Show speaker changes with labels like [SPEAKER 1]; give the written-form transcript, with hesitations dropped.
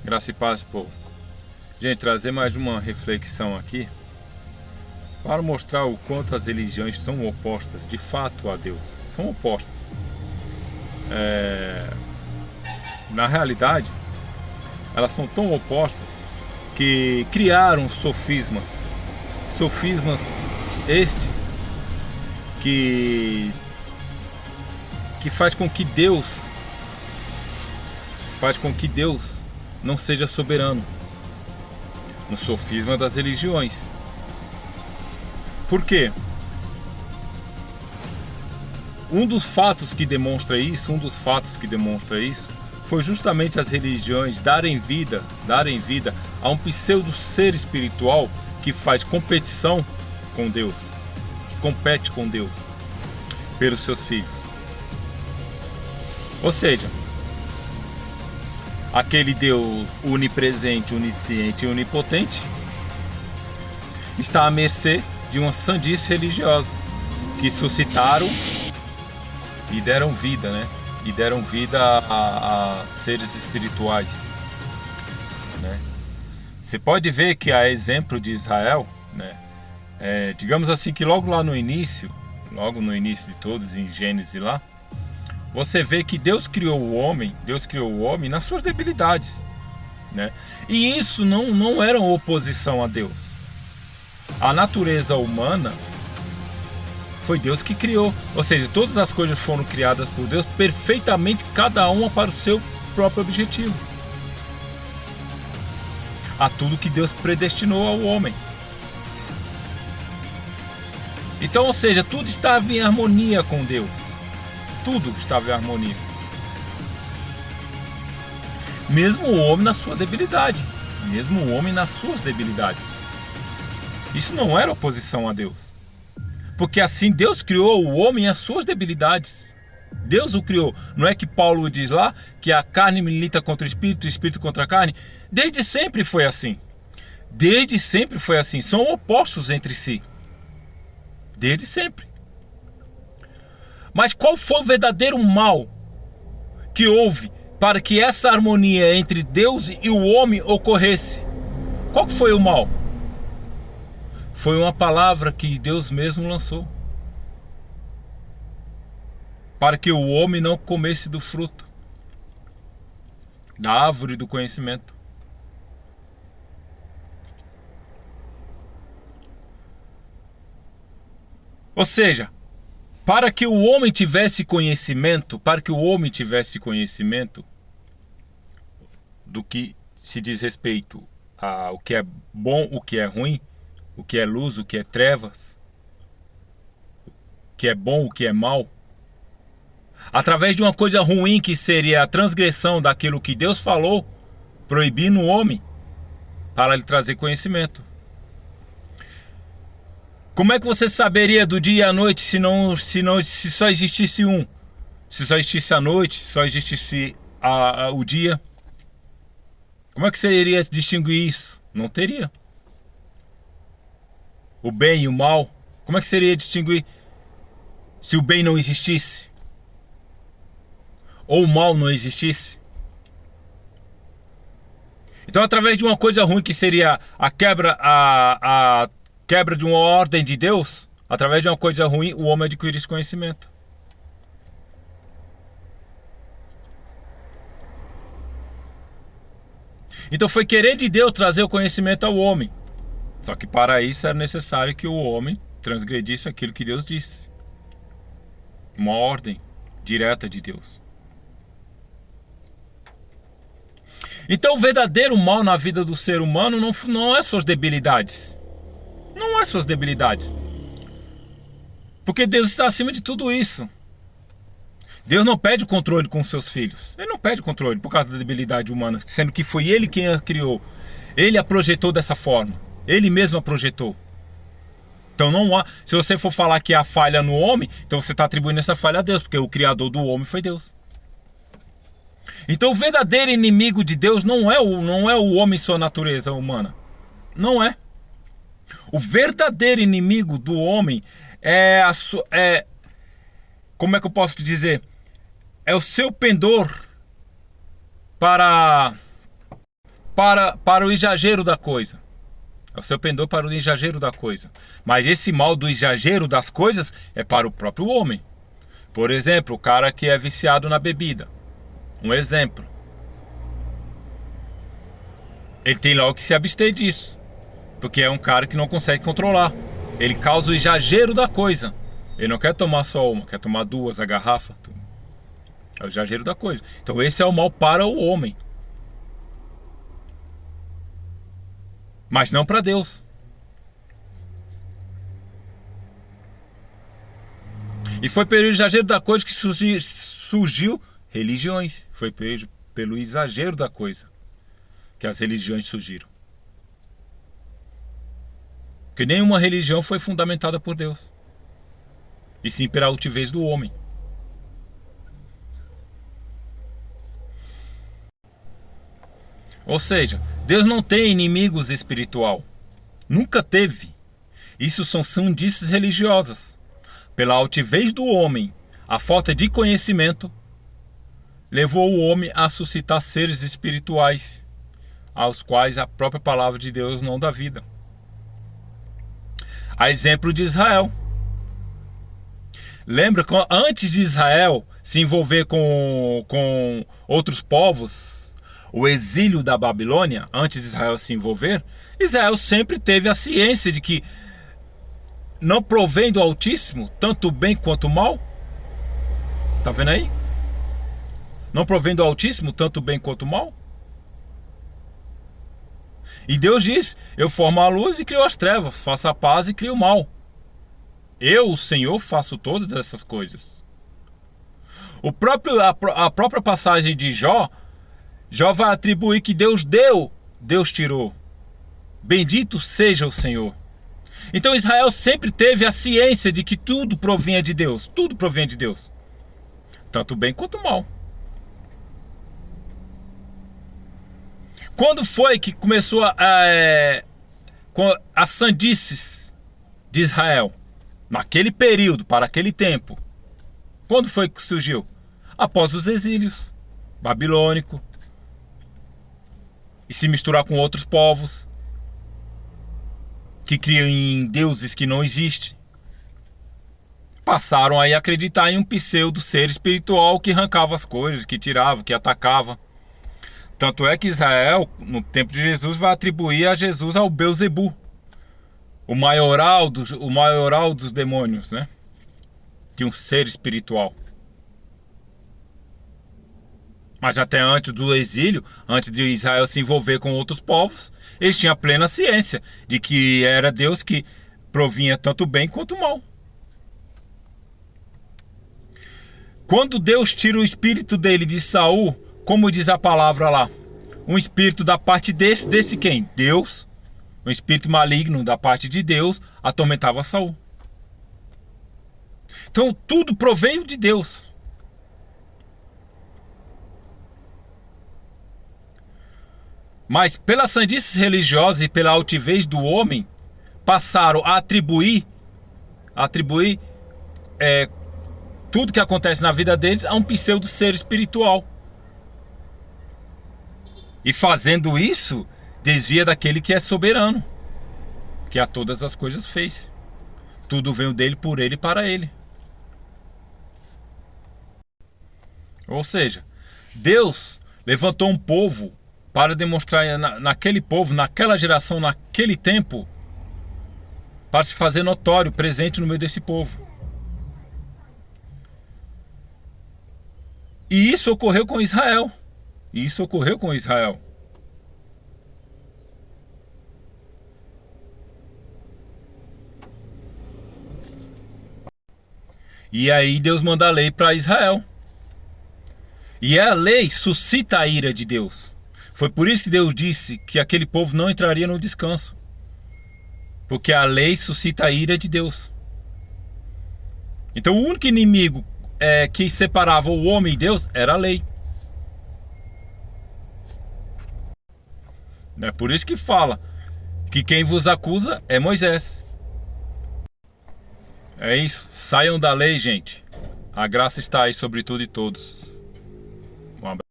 [SPEAKER 1] Graça e paz, povo. Gente, trazer mais uma reflexão aqui para mostrar o quanto as religiões são opostas de fato a Deus. São opostas. Na realidade, elas são tão opostas que criaram sofismas. Sofismas que faz com que Deus não seja soberano. No sofisma das religiões. Por quê? Um dos fatos que demonstra isso foi justamente as religiões darem vida a um pseudo ser espiritual que faz competição com Deus, que compete com Deus pelos seus filhos. Ou seja, aquele Deus onipresente, onisciente e onipotente está à mercê de uma sandice religiosa que suscitaram e deram vida, né? E deram vida a seres espirituais, né? Você pode ver que a exemplo de Israel, né? Digamos assim que logo no início de todos, em Gênesis lá, você vê que Deus criou o homem nas suas debilidades, né? E isso não era uma oposição a Deus. A natureza humana foi Deus que criou. Ou seja, todas as coisas foram criadas por Deus perfeitamente, cada uma para o seu próprio objetivo. A tudo que Deus predestinou ao homem. Então, ou seja, tudo estava em harmonia com Deus. Tudo estava em harmonia. Mesmo o homem na sua debilidade. Mesmo o homem nas suas debilidades. Isso não era oposição a Deus. Porque assim Deus criou o homem às suas debilidades. Deus o criou. Não é que Paulo diz lá que a carne milita contra o espírito contra a carne? Desde sempre foi assim. Desde sempre foi assim. São opostos entre si. Desde sempre. Mas qual foi o verdadeiro mal que houve para que essa harmonia entre Deus e o homem ocorresse? Qual que foi o mal? Foi uma palavra que Deus mesmo lançou. Para que o homem não comesse do fruto da árvore do conhecimento. Ou seja, para que o homem tivesse conhecimento do que se diz respeito ao que é bom, o que é ruim, o que é luz, o que é trevas, o que é bom, o que é mal, através de uma coisa ruim que seria a transgressão daquilo que Deus falou, proibindo o homem, para lhe trazer conhecimento. Como é que você saberia do dia e à noite se só existisse um? Se só existisse a noite, se só existisse o dia? Como é que você iria distinguir isso? Não teria. O bem e o mal, como é que você iria distinguir se o bem não existisse? Ou o mal não existisse? Então, através de uma coisa ruim que seria a quebra de uma ordem de Deus, através de uma coisa ruim, o homem adquire esse conhecimento. Então foi querer de Deus trazer o conhecimento ao homem. Só que para isso era necessário que o homem transgredisse aquilo que Deus disse. Uma ordem direta de Deus. Então o verdadeiro mal na vida do ser humano não é suas debilidades. Não é suas debilidades. Porque Deus está acima de tudo isso. Deus não pede o controle com seus filhos. Ele não pede controle por causa da debilidade humana, sendo que foi Ele quem a criou. Ele a projetou dessa forma. Ele mesmo a projetou. Então não há. Se você for falar que há falha no homem, então você está atribuindo essa falha a Deus, porque o criador do homem foi Deus. Então o verdadeiro inimigo de Deus não é o homem e sua natureza humana. Não é. O verdadeiro inimigo do homem como é que eu posso te dizer? É o seu pendor para para o exagero da coisa. É o seu pendor para o exagero da coisa. Mas esse mal do exagero das coisas é para o próprio homem. Por exemplo, o cara que é viciado na bebida. Um exemplo. Ele tem logo que se abster disso. Porque é um cara que não consegue controlar. Ele causa o exagero da coisa. Ele não quer tomar só uma, quer tomar duas, a garrafa. É o exagero da coisa. Então esse é o mal para o homem. Mas não para Deus. E foi pelo exagero da coisa que surgiu religiões. Foi pelo exagero da coisa que as religiões surgiram. Porque nenhuma religião foi fundamentada por Deus. E sim pela altivez do homem. Ou seja, Deus não tem inimigos espiritual. Nunca teve. Isso são sandices religiosas. Pela altivez do homem, a falta de conhecimento levou o homem a suscitar seres espirituais, aos quais a própria palavra de Deus não dá vida. A exemplo de Israel. Lembra que antes de Israel se envolver com outros povos, o exílio da Babilônia, antes de Israel se envolver, Israel sempre teve a ciência de que não provém do Altíssimo tanto o bem quanto o mal. Tá vendo aí? Não provém do Altíssimo tanto o bem quanto o mal. E Deus diz: eu formo a luz e crio as trevas, faço a paz e crio o mal. Eu, o Senhor, faço todas essas coisas. A própria passagem de Jó vai atribuir que Deus deu, Deus tirou. Bendito seja o Senhor. Então Israel sempre teve a ciência de que tudo provinha de Deus. Tudo provinha de Deus. Tanto o bem quanto o mal. Quando foi que começou as sandices de Israel? Naquele período, para aquele tempo. Quando foi que surgiu? Após os exílios babilônico. E se misturar com outros povos que criam em deuses que não existem. Passaram aí a acreditar em um pseudo ser espiritual que arrancava as coisas, que tirava, que atacava. Tanto é que Israel, no tempo de Jesus, vai atribuir a Jesus ao Belzebu, o maioral dos demônios, né? De um ser espiritual. Mas até antes do exílio, antes de Israel se envolver com outros povos, eles tinham plena ciência de que era Deus que provinha tanto o bem quanto o mal. Quando Deus tira o espírito dele de Saul, como diz a palavra lá, um espírito da parte desse quem? Deus. Um espírito maligno da parte de Deus atormentava Saul. Então tudo proveio de Deus. Mas pelas sandices religiosas e pela altivez do homem, passaram a atribuir tudo que acontece na vida deles a um pseudo ser espiritual. E fazendo isso, desvia daquele que é soberano, que a todas as coisas fez. Tudo veio dele, por ele e para ele. Ou seja, Deus levantou um povo para demonstrar naquele povo, naquela geração, naquele tempo, para se fazer notório, presente no meio desse povo. E isso ocorreu com Israel. E aí Deus manda a lei para Israel. E a lei suscita a ira de Deus. Foi por isso que Deus disse que aquele povo não entraria no descanso. Porque a lei suscita a ira de Deus. Então o único inimigo que separava o homem e Deus era a lei. É por isso que fala que quem vos acusa é Moisés. É isso. Saiam da lei, gente. A graça está aí sobre tudo e todos.